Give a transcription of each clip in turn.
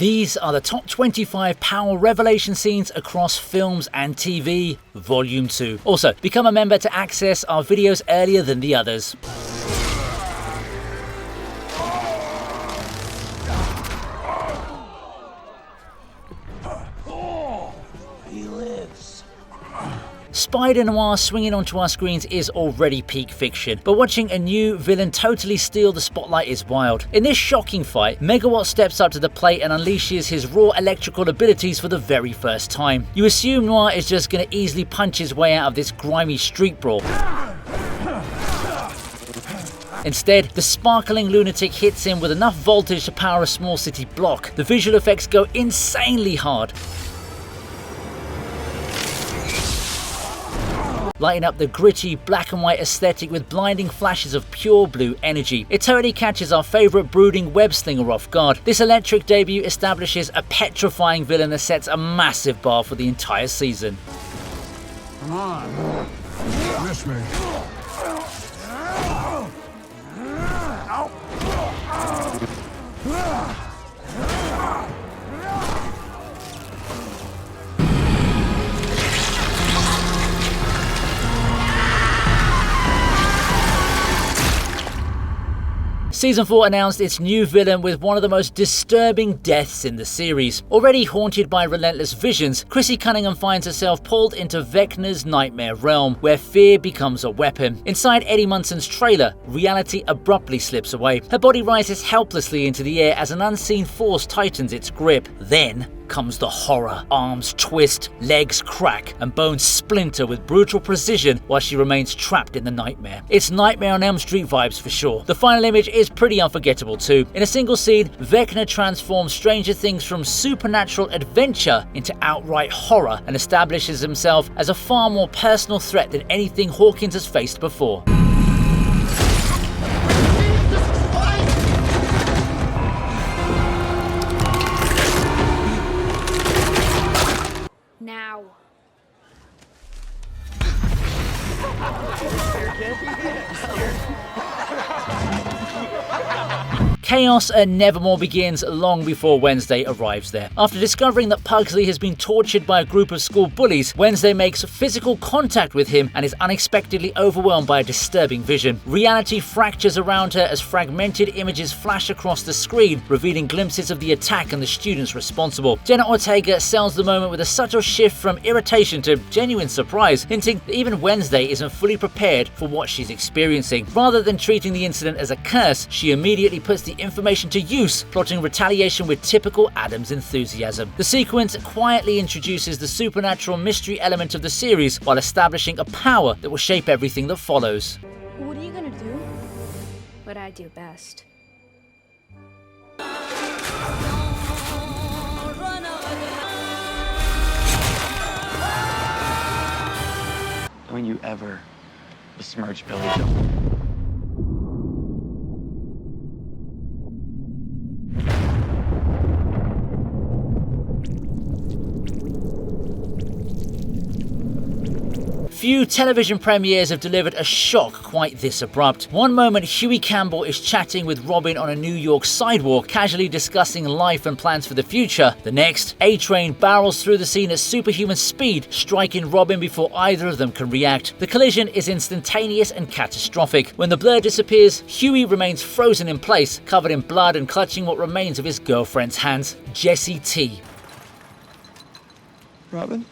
These are the top 25 power revelation scenes across films and TV, Volume 2. Also, become a member to access our videos earlier than the others. He lives. Spider Noir swinging onto our screens is already peak fiction, but watching a new villain totally steal the spotlight is wild. In this shocking fight, Megawatt steps up to the plate and unleashes his raw electrical abilities for the very first time. You assume Noir is just going to easily punch his way out of this grimy street brawl. Instead, the sparkling lunatic hits him with enough voltage to power a small city block. The visual effects go insanely hard, lighting up the gritty black and white aesthetic with blinding flashes of pure blue energy. It totally catches our favourite brooding web slinger off guard. This electric debut establishes a petrifying villain that sets a massive bar for the entire season. Come on. Miss me. Season 4 announced its new villain with one of the most disturbing deaths in the series. Already haunted by relentless visions, Chrissy Cunningham finds herself pulled into Vecna's nightmare realm, where fear becomes a weapon. Inside Eddie Munson's trailer, reality abruptly slips away. Her body rises helplessly into the air as an unseen force tightens its grip. Then comes the horror. Arms twist, legs crack, and bones splinter with brutal precision while she remains trapped in the nightmare. It's Nightmare on Elm Street vibes for sure. The final image is pretty unforgettable too. In a single scene, Vecna transforms Stranger Things from supernatural adventure into outright horror and establishes himself as a far more personal threat than anything Hawkins has faced before. Now. Chaos and Nevermore begins long before Wednesday arrives there. After discovering that Pugsley has been tortured by a group of school bullies, Wednesday makes physical contact with him and is unexpectedly overwhelmed by a disturbing vision. Reality fractures around her as fragmented images flash across the screen, revealing glimpses of the attack and the students responsible. Jenna Ortega sells the moment with a subtle shift from irritation to genuine surprise, hinting that even Wednesday isn't fully prepared for what she's experiencing. Rather than treating the incident as a curse, she immediately puts the information to use, plotting retaliation with typical Adams enthusiasm. The sequence quietly introduces the supernatural mystery element of the series while establishing a power that will shape everything that follows. What are you gonna do? What I do best. Don't you ever besmirch Billy Joe. Few television premieres have delivered a shock quite this abrupt. One moment, Huey Campbell is chatting with Robin on a New York sidewalk, casually discussing life and plans for the future. The next, A-Train barrels through the scene at superhuman speed, striking Robin before either of them can react. The collision is instantaneous and catastrophic. When the blur disappears, Huey remains frozen in place, covered in blood and clutching what remains of his girlfriend's hands, Jessie T. Robin?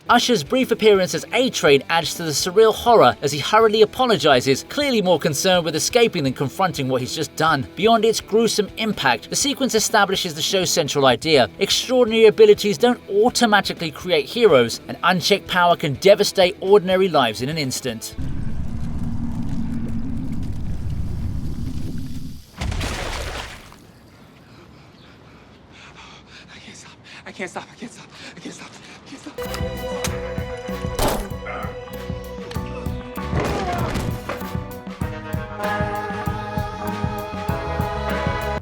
Usher's brief appearance as A-Train adds to the surreal horror as he hurriedly apologizes, clearly more concerned with escaping than confronting what he's just done. Beyond its gruesome impact, the sequence establishes the show's central idea. Extraordinary abilities don't automatically create heroes, and unchecked power can devastate ordinary lives in an instant. I can't stop.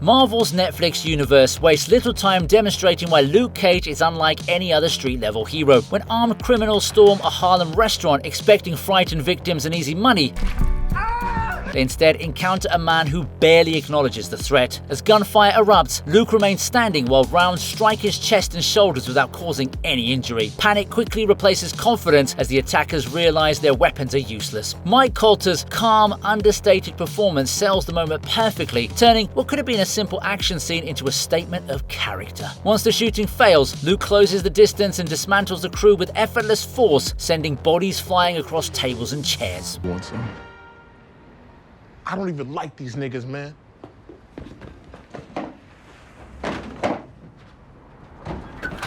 Marvel's Netflix universe wastes little time demonstrating why Luke Cage is unlike any other street-level hero. When armed criminals storm a Harlem restaurant expecting frightened victims and easy money, They instead encounter a man who barely acknowledges the threat. As gunfire erupts, Luke remains standing while rounds strike his chest and shoulders without causing any injury. Panic quickly replaces confidence as the attackers realize their weapons are useless. Mike Colter's calm, understated performance sells the moment perfectly, turning what could have been a simple action scene into a statement of character. Once the shooting fails, Luke closes the distance and dismantles the crew with effortless force, sending bodies flying across tables and chairs. Want some? I don't even like these niggas, man.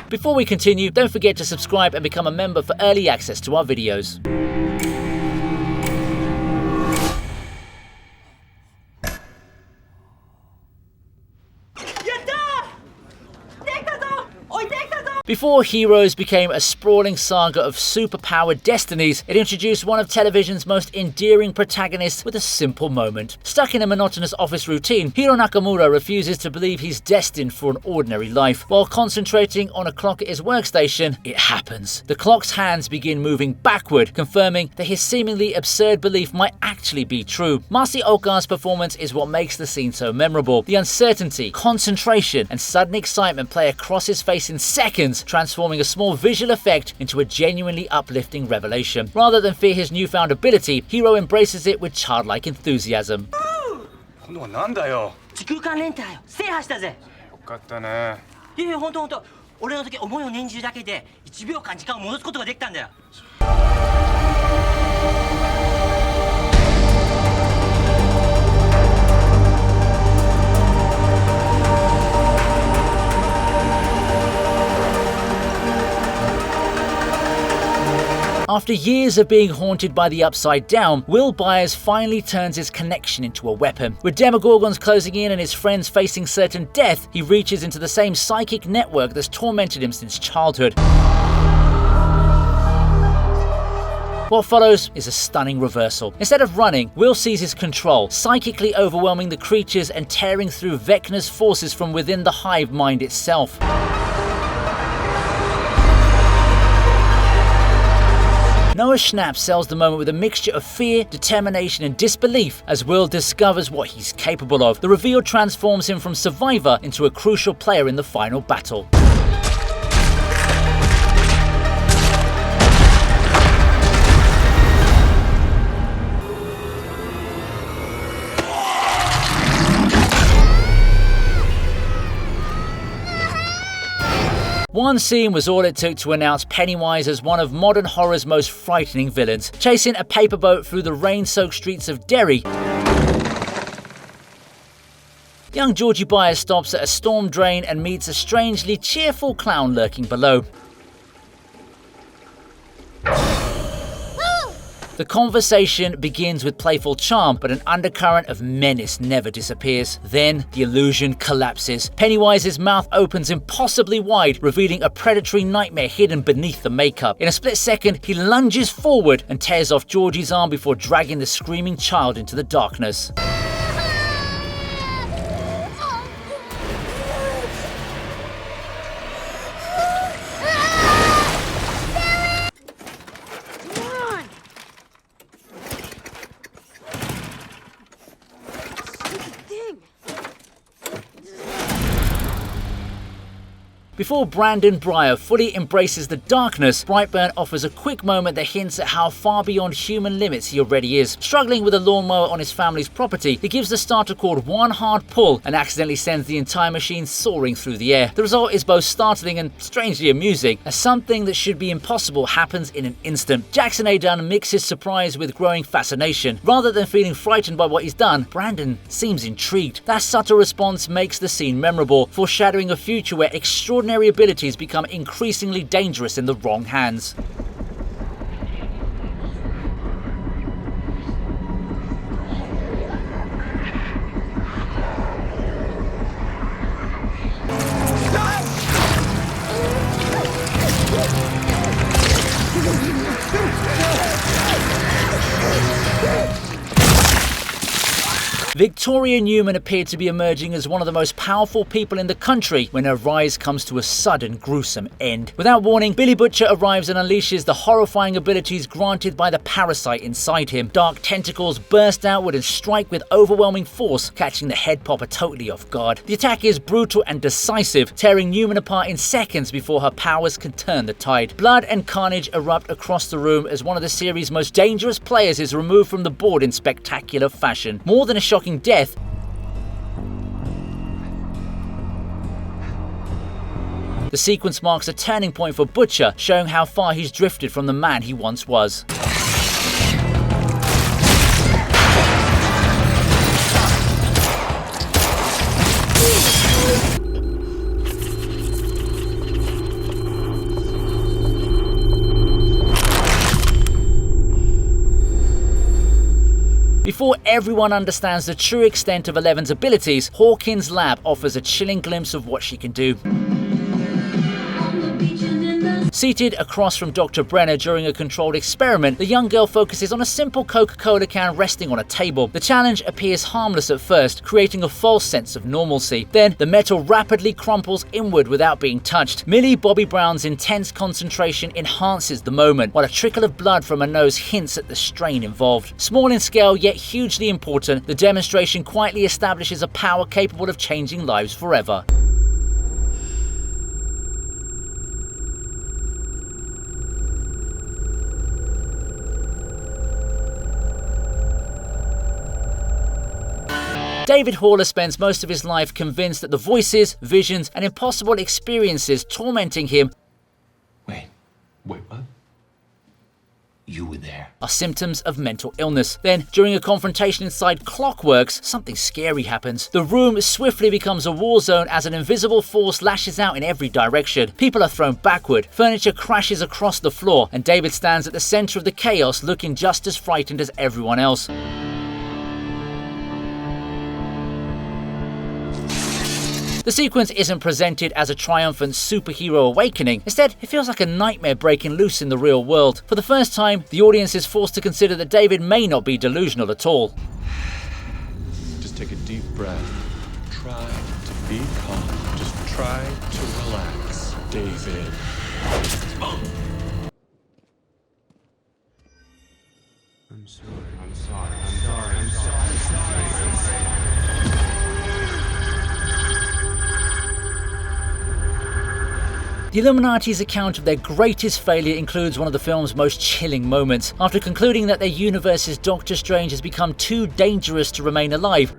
Before we continue, don't forget to subscribe and become a member for early access to our videos. Before Heroes became a sprawling saga of superpowered destinies, it introduced one of television's most endearing protagonists with a simple moment. Stuck in a monotonous office routine, Hiro Nakamura refuses to believe he's destined for an ordinary life. While concentrating on a clock at his workstation, it happens. The clock's hands begin moving backward, confirming that his seemingly absurd belief might actually be true. Masi Oka's performance is what makes the scene so memorable. The uncertainty, concentration, and sudden excitement play across his face in seconds, transforming a small visual effect into a genuinely uplifting revelation. Rather than fear his newfound ability, Hiro embraces it with childlike enthusiasm. 今度はなんだよ。時空間レンターよ。制覇したぜ。よかったね。いやいや、ほんと。俺の時思いを念じるだけで1秒間時間を戻すことができたんだよ。After years of being haunted by the Upside Down, Will Byers finally turns his connection into a weapon. With Demogorgons closing in and his friends facing certain death, he reaches into the same psychic network that's tormented him since childhood. What follows is a stunning reversal. Instead of running, Will seizes control, psychically overwhelming the creatures and tearing through Vecna's forces from within the hive mind itself. Noah Schnapp sells the moment with a mixture of fear, determination, and disbelief as Will discovers what he's capable of. The reveal transforms him from survivor into a crucial player in the final battle. One scene was all it took to announce Pennywise as one of modern horror's most frightening villains. Chasing a paperboat through the rain-soaked streets of Derry, young Georgie Byers stops at a storm drain and meets a strangely cheerful clown lurking below. The conversation begins with playful charm, but an undercurrent of menace never disappears. Then, the illusion collapses. Pennywise's mouth opens impossibly wide, revealing a predatory nightmare hidden beneath the makeup. In a split second, he lunges forward and tears off Georgie's arm before dragging the screaming child into the darkness. Before Brandon Breyer fully embraces the darkness, Brightburn offers a quick moment that hints at how far beyond human limits he already is. Struggling with a lawnmower on his family's property, he gives the starter cord one hard pull and accidentally sends the entire machine soaring through the air. The result is both startling and strangely amusing, as something that should be impossible happens in an instant. Jackson A. Dunn mixes surprise with growing fascination. Rather than feeling frightened by what he's done, Brandon seems intrigued. That subtle response makes the scene memorable, foreshadowing a future where extraordinary abilities become increasingly dangerous in the wrong hands. Victoria Newman appeared to be emerging as one of the most powerful people in the country when her rise comes to a sudden, gruesome end. Without warning, Billy Butcher arrives and unleashes the horrifying abilities granted by the parasite inside him. Dark tentacles burst outward and strike with overwhelming force, catching the head popper totally off guard. The attack is brutal and decisive, tearing Newman apart in seconds before her powers can turn the tide. Blood and carnage erupt across the room as one of the series' most dangerous players is removed from the board in spectacular fashion. More than a shocking death, the sequence marks a turning point for Butcher, showing how far he's drifted from the man he once was. Before everyone understands the true extent of Eleven's abilities, Hawkins' lab offers a chilling glimpse of what she can do. Seated across from Dr. Brenner during a controlled experiment, the young girl focuses on a simple Coca-Cola can resting on a table. The challenge appears harmless at first, creating a false sense of normalcy. Then, the metal rapidly crumples inward without being touched. Millie Bobby Brown's intense concentration enhances the moment, while a trickle of blood from her nose hints at the strain involved. Small in scale, yet hugely important, the demonstration quietly establishes a power capable of changing lives forever. David Haller spends most of his life convinced that the voices, visions, and impossible experiences tormenting him Wait, what? You were there. are symptoms of mental illness. Then, during a confrontation inside Clockworks, something scary happens. The room swiftly becomes a war zone as an invisible force lashes out in every direction. People are thrown backward, furniture crashes across the floor, and David stands at the center of the chaos looking just as frightened as everyone else. The sequence isn't presented as a triumphant superhero awakening. Instead, it feels like a nightmare breaking loose in the real world. For the first time, the audience is forced to consider that David may not be delusional at all. Just take a deep breath. Try to be calm. Just try to relax, David. I'm sorry. The Illuminati's account of their greatest failure includes one of the film's most chilling moments. After concluding that their universe's Doctor Strange has become too dangerous to remain alive,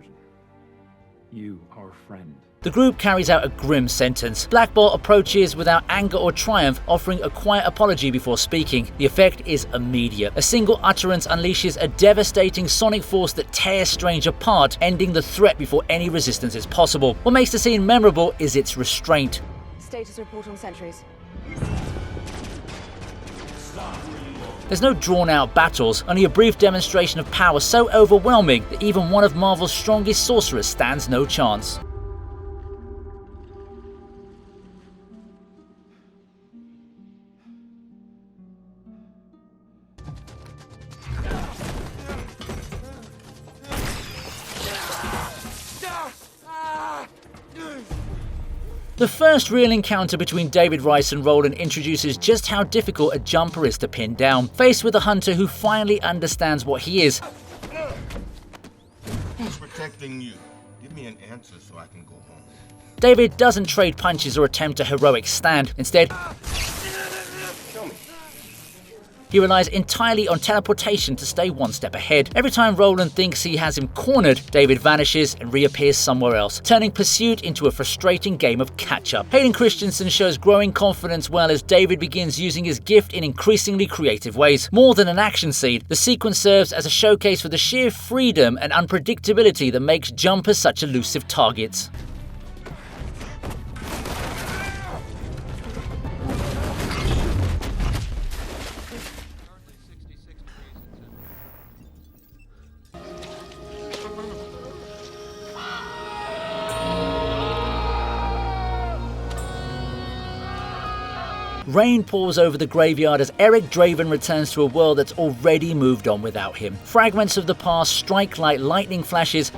You, our friend. the group carries out a grim sentence. Black Bolt approaches without anger or triumph, offering a quiet apology before speaking. The effect is immediate. A single utterance unleashes a devastating sonic force that tears Strange apart, ending the threat before any resistance is possible. What makes the scene memorable is its restraint. Status report on sentries. There's no drawn-out battles, only a brief demonstration of power so overwhelming that even one of Marvel's strongest sorcerers stands no chance. The first real encounter between David Rice and Roland introduces just how difficult a jumper is to pin down. Faced with a hunter who finally understands what he is, Who's protecting you? Give me an answer so I can go home. David doesn't trade punches or attempt a heroic stand. Instead, he relies entirely on teleportation to stay one step ahead. Every time Roland thinks he has him cornered, David vanishes and reappears somewhere else, turning pursuit into a frustrating game of catch-up. Hayden Christensen shows growing confidence well as David begins using his gift in increasingly creative ways. More than an action scene, the sequence serves as a showcase for the sheer freedom and unpredictability that makes jumpers such elusive targets. Rain pours over the graveyard as Eric Draven returns to a world that's already moved on without him. Fragments of the past strike like lightning flashes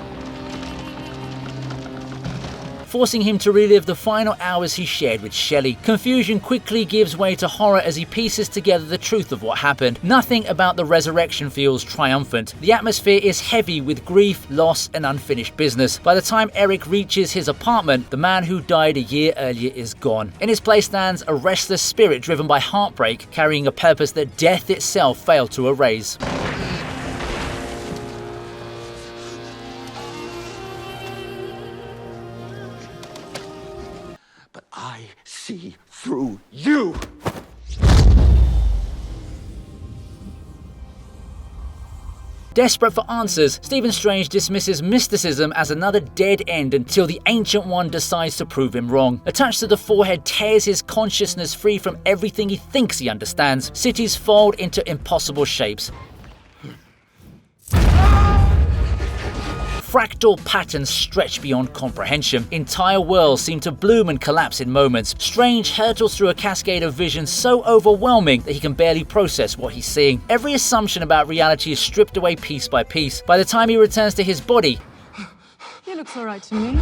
forcing him to relive the final hours he shared with Shelley. Confusion quickly gives way to horror as he pieces together the truth of what happened. Nothing about the resurrection feels triumphant. The atmosphere is heavy with grief, loss, and unfinished business. By the time Eric reaches his apartment, the man who died a year earlier is gone. In his place stands a restless spirit driven by heartbreak, carrying a purpose that death itself failed to erase. But I see through you. Desperate for answers, Stephen Strange dismisses mysticism as another dead end until the Ancient One decides to prove him wrong. A touch to the forehead tears his consciousness free from everything he thinks he understands. Cities fold into impossible shapes. Fractal patterns stretch beyond comprehension. Entire worlds seem to bloom and collapse in moments. Strange hurtles through a cascade of visions so overwhelming that he can barely process what he's seeing. Every assumption about reality is stripped away piece by piece. By the time he returns to his body, He looks alright to me.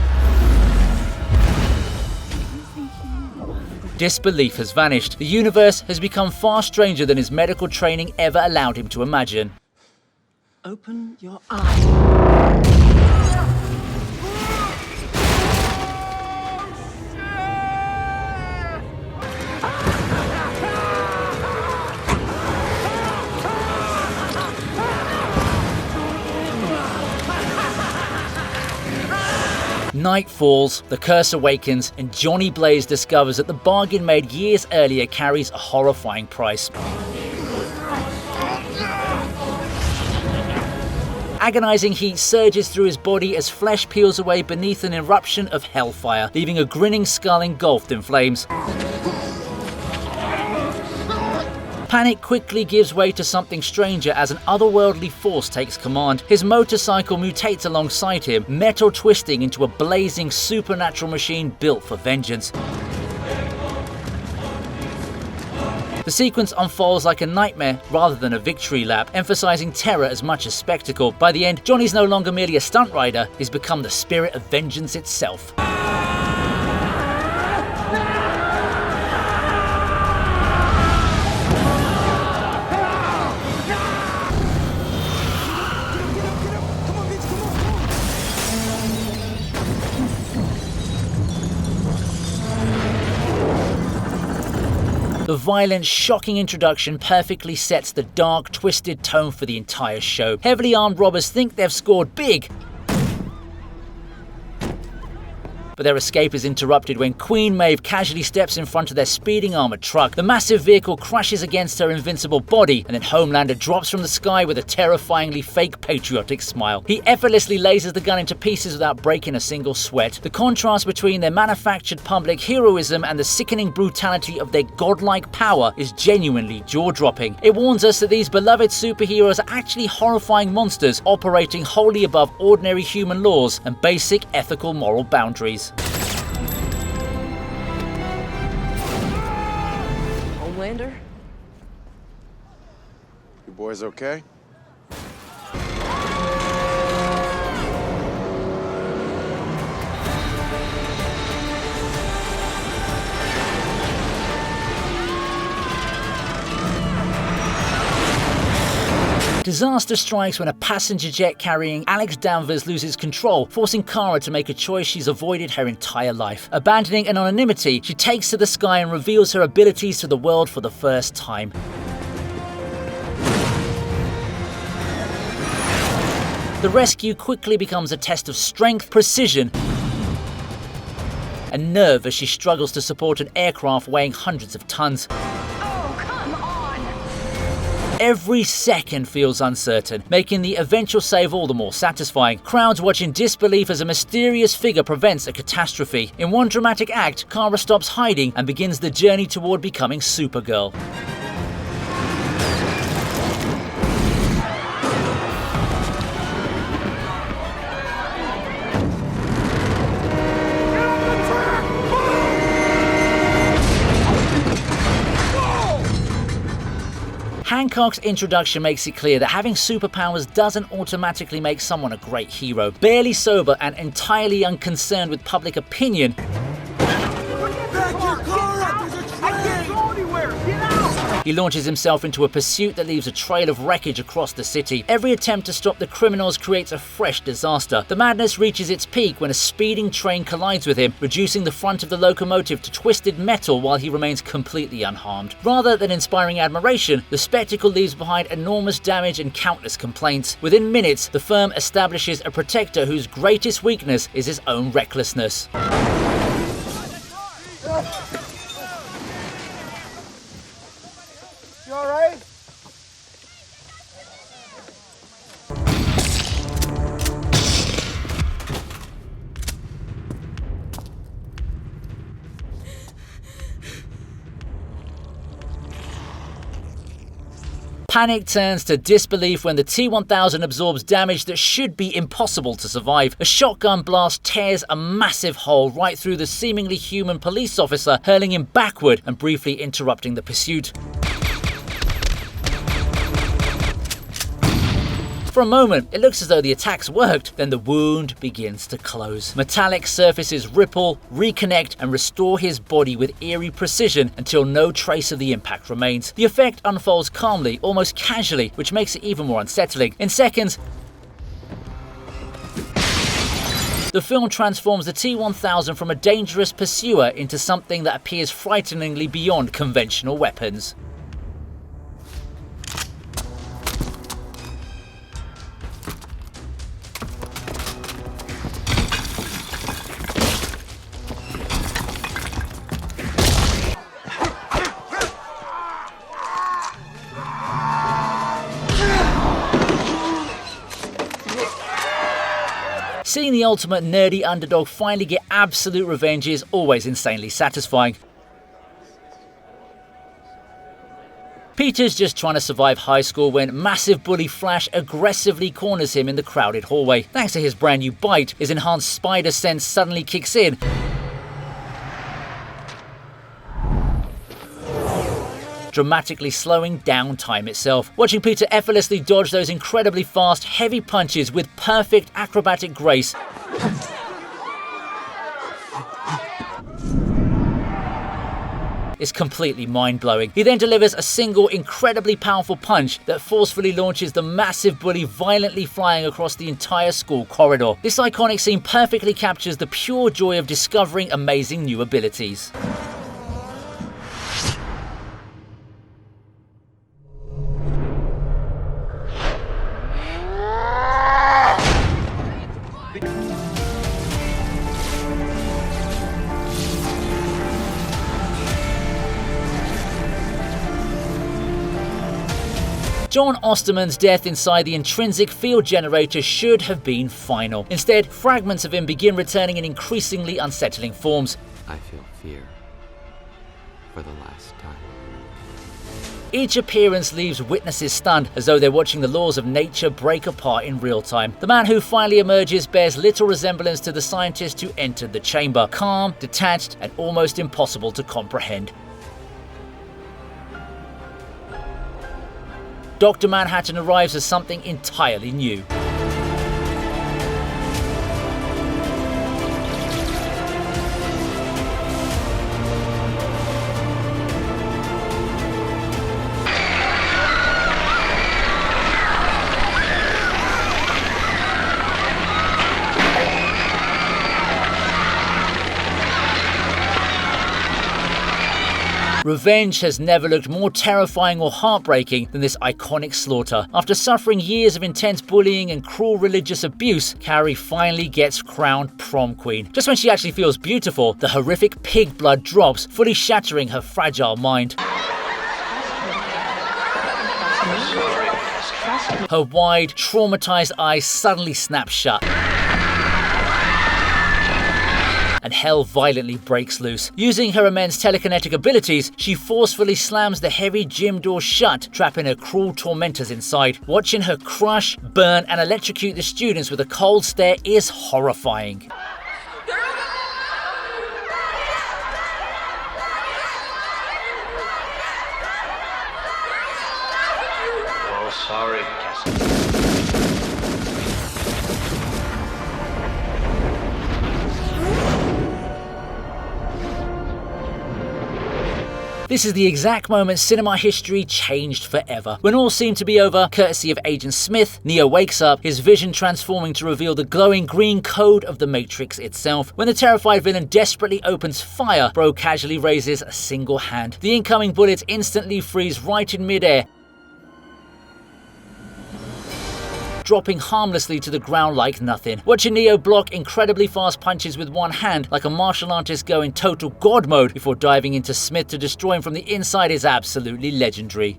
disbelief has vanished. The universe has become far stranger than his medical training ever allowed him to imagine. Open your eyes. Night falls, the curse awakens, and Johnny Blaze discovers that the bargain made years earlier carries a horrifying price. Agonizing heat surges through his body as flesh peels away beneath an eruption of hellfire, leaving a grinning skull engulfed in flames. Panic quickly gives way to something stranger as an otherworldly force takes command. His motorcycle mutates alongside him, metal twisting into a blazing supernatural machine built for vengeance. The sequence unfolds like a nightmare rather than a victory lap, emphasizing terror as much as spectacle. By the end, Johnny's no longer merely a stunt rider, he's become the spirit of vengeance itself. The violent, shocking introduction perfectly sets the dark, twisted tone for the entire show. Heavily armed robbers think they've scored big, but their escape is interrupted when Queen Maeve casually steps in front of their speeding armored truck. The massive vehicle crashes against her invincible body, and then Homelander drops from the sky with a terrifyingly fake patriotic smile. He effortlessly lasers the gun into pieces without breaking a single sweat. The contrast between their manufactured public heroism and the sickening brutality of their godlike power is genuinely jaw-dropping. It warns us that these beloved superheroes are actually horrifying monsters operating wholly above ordinary human laws and basic ethical moral boundaries. Homelander? You boys okay? Disaster strikes when a passenger jet carrying Alex Danvers loses control, forcing Kara to make a choice she's avoided her entire life. Abandoning anonymity, she takes to the sky and reveals her abilities to the world for the first time. The rescue quickly becomes a test of strength, precision, and nerve as she struggles to support an aircraft weighing hundreds of tons. Every second feels uncertain, making the eventual save all the more satisfying. Crowds watch in disbelief as a mysterious figure prevents a catastrophe. In one dramatic act, Kara stops hiding and begins the journey toward becoming Supergirl. Hancock's introduction makes it clear that having superpowers doesn't automatically make someone a great hero. Barely sober and entirely unconcerned with public opinion, he launches himself into a pursuit that leaves a trail of wreckage across the city. Every attempt to stop the criminals creates a fresh disaster. The madness reaches its peak when a speeding train collides with him, reducing the front of the locomotive to twisted metal while he remains completely unharmed. Rather than inspiring admiration, the spectacle leaves behind enormous damage and countless complaints. Within minutes, the firm establishes a protector whose greatest weakness is his own recklessness. You all right? Panic turns to disbelief when the T-1000 absorbs damage that should be impossible to survive. A shotgun blast tears a massive hole right through the seemingly human police officer, hurling him backward and briefly interrupting the pursuit. For a moment, it looks as though the attacks worked, then the wound begins to close. Metallic surfaces ripple, reconnect, and restore his body with eerie precision until no trace of the impact remains. The effect unfolds calmly, almost casually, which makes it even more unsettling. In seconds, the film transforms the T-1000 from a dangerous pursuer into something that appears frighteningly beyond conventional weapons. Seeing the ultimate nerdy underdog finally get absolute revenge is always insanely satisfying. Peter's just trying to survive high school when massive bully Flash aggressively corners him in the crowded hallway. Thanks to his brand new bite, his enhanced spider sense suddenly kicks in, dramatically slowing down time itself. Watching Peter effortlessly dodge those incredibly fast, heavy punches with perfect acrobatic grace is completely mind-blowing. He then delivers a single incredibly powerful punch that forcefully launches the massive bully violently flying across the entire school corridor. This iconic scene perfectly captures the pure joy of discovering amazing new abilities. John Osterman's death inside the intrinsic field generator should have been final. Instead, fragments of him begin returning in increasingly unsettling forms. I feel fear for the last time. Each appearance leaves witnesses stunned, as though they're watching the laws of nature break apart in real time. The man who finally emerges bears little resemblance to the scientist who entered the chamber. Calm, detached, and almost impossible to comprehend. Dr. Manhattan arrives as something entirely new. Revenge has never looked more terrifying or heartbreaking than this iconic slaughter. After suffering years of intense bullying and cruel religious abuse, Carrie finally gets crowned prom queen. Just when she actually feels beautiful, the horrific pig blood drops, fully shattering her fragile mind. Her wide, traumatized eyes suddenly snap shut, and hell violently breaks loose. Using her immense telekinetic abilities, she forcefully slams the heavy gym door shut, trapping her cruel tormentors inside. Watching her crush, burn, and electrocute the students with a cold stare is horrifying. Oh, sorry, Cassie. This is the exact moment cinema history changed forever. When all seemed to be over, courtesy of Agent Smith, Neo wakes up, his vision transforming to reveal the glowing green code of the Matrix itself. When the terrified villain desperately opens fire, Bro casually raises a single hand. The incoming bullets instantly freeze right in midair, dropping harmlessly to the ground like nothing. Watching Neo block incredibly fast punches with one hand like a martial artist go in total god mode before diving into Smith to destroy him from the inside is absolutely legendary.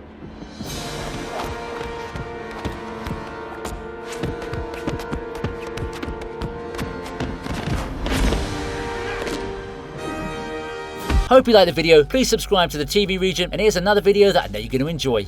Hope you liked the video. Please subscribe to the TV Regent, and here's another video that I know you're going to enjoy.